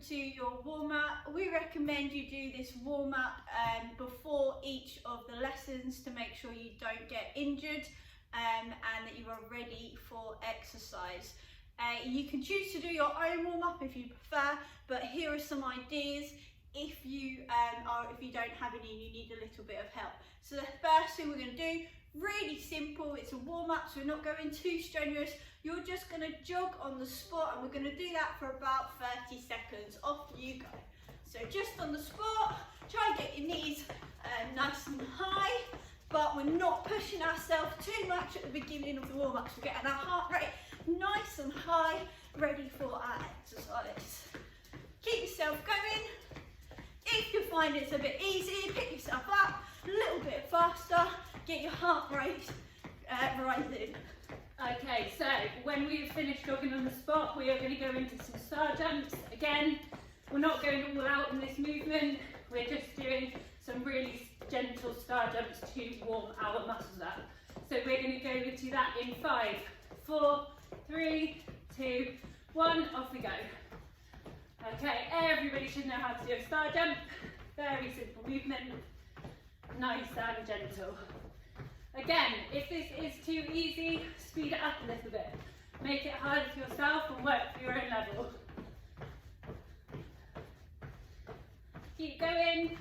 to your warm-up. We recommend you do this warm-up before each of the lessons to make sure you don't get injured and that you are ready for exercise. You can choose to do your own warm-up if you prefer, but here are some ideas if you don't have any and you need a little bit of help. So the first thing we're going to do, really simple, it's a warm-up, so we're not going too strenuous. You're just going to jog on the spot, and we're going to do that for about 30 seconds. Off you go. So just on the spot, try and get your knees nice and high, but we're not pushing ourselves too much at the beginning of the warm-up. So we're getting our heart rate nice and high, ready for our exercise. Keep yourself going. If you find it's a bit easy, pick yourself up a little bit faster, get your heart rate rising. Okay, so when we've finished jogging on the spot, we are going to go into some star jumps. Again, we're not going all out in this movement, we're just doing some really gentle star jumps to warm our muscles up. So we're going to go into that in 5, 4, 3, 2, 1, off we go. Okay, everybody should know how to do a star jump. Very simple movement, nice and gentle. Again, if this is too easy, speed it up a little bit. Make it harder for yourself and work for your own level. Keep going.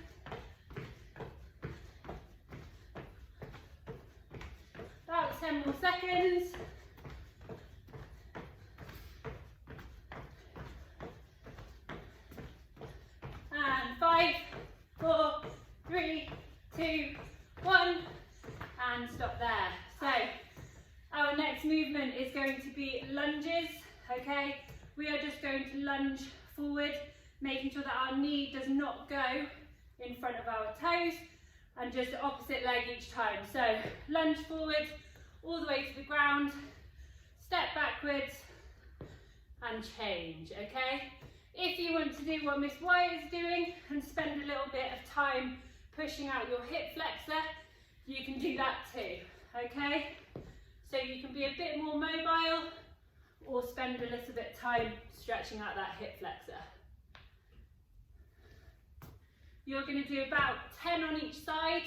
About 10 more seconds. And 5, 4, 3, 2, 1. And stop there. So our next movement is going to be lunges. Okay, we are just going to lunge forward, making sure that our knee does not go in front of our toes, and just the opposite leg each time. So lunge forward all the way to the ground, step backwards and change. Okay, if you want to do what Miss White is doing and spend a little bit of time pushing out your hip flexor, you can do that too, okay? So you can be a bit more mobile or spend a little bit of time stretching out that hip flexor. You're going to do about 10 on each side,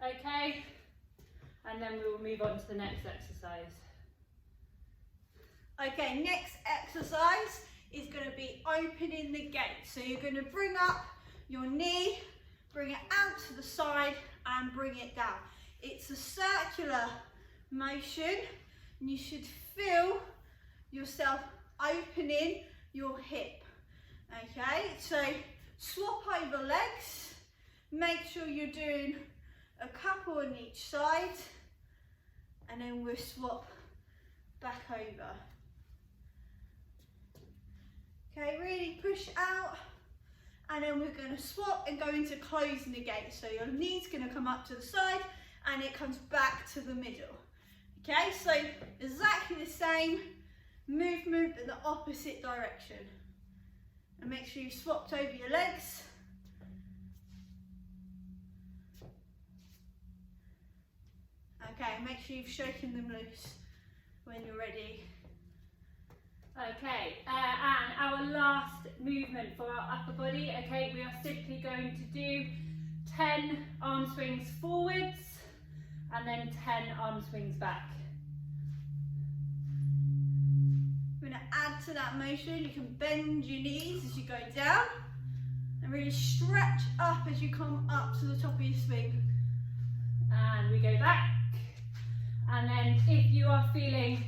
okay? And then we will move on to the next exercise. Okay, next exercise is going to be opening the gate. So you're going to bring up your knee, bring it out to the side and bring it down. It's a circular motion and you should feel yourself opening your hip. Okay, so swap over legs, make sure you're doing a couple on each side, and then we'll swap back over. Okay, really push out, and then we're going to swap and go into closing the gate. So your knee's going to come up to the side and it comes back to the middle. Okay, so exactly the same movement but the opposite direction. And make sure you swapped over your legs. Okay, make sure you've shaken them loose when you're ready. Okay, and our last movement for our upper body, okay, we are simply going to do 10 arm swings forwards and then 10 arm swings back. We're going to add to that motion. You can bend your knees as you go down and really stretch up as you come up to the top of your swing. And we go back. And then if you are feeling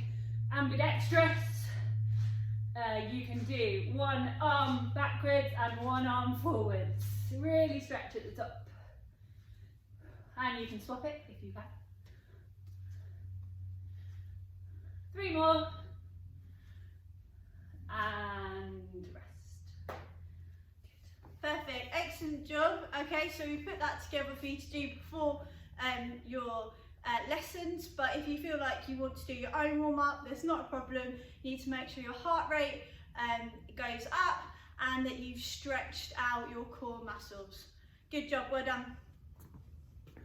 ambidextrous, you can do one arm backwards and one arm forwards. Really stretch at the top. And you can swap it if you can. 3 more. And rest. Good. Perfect, excellent job. Okay, so we put that together for you to do before your lessons, but if you feel like you want to do your own warm-up, there's not a problem. You need to make sure your heart rate goes up and that you've stretched out your core muscles. Good job, well done.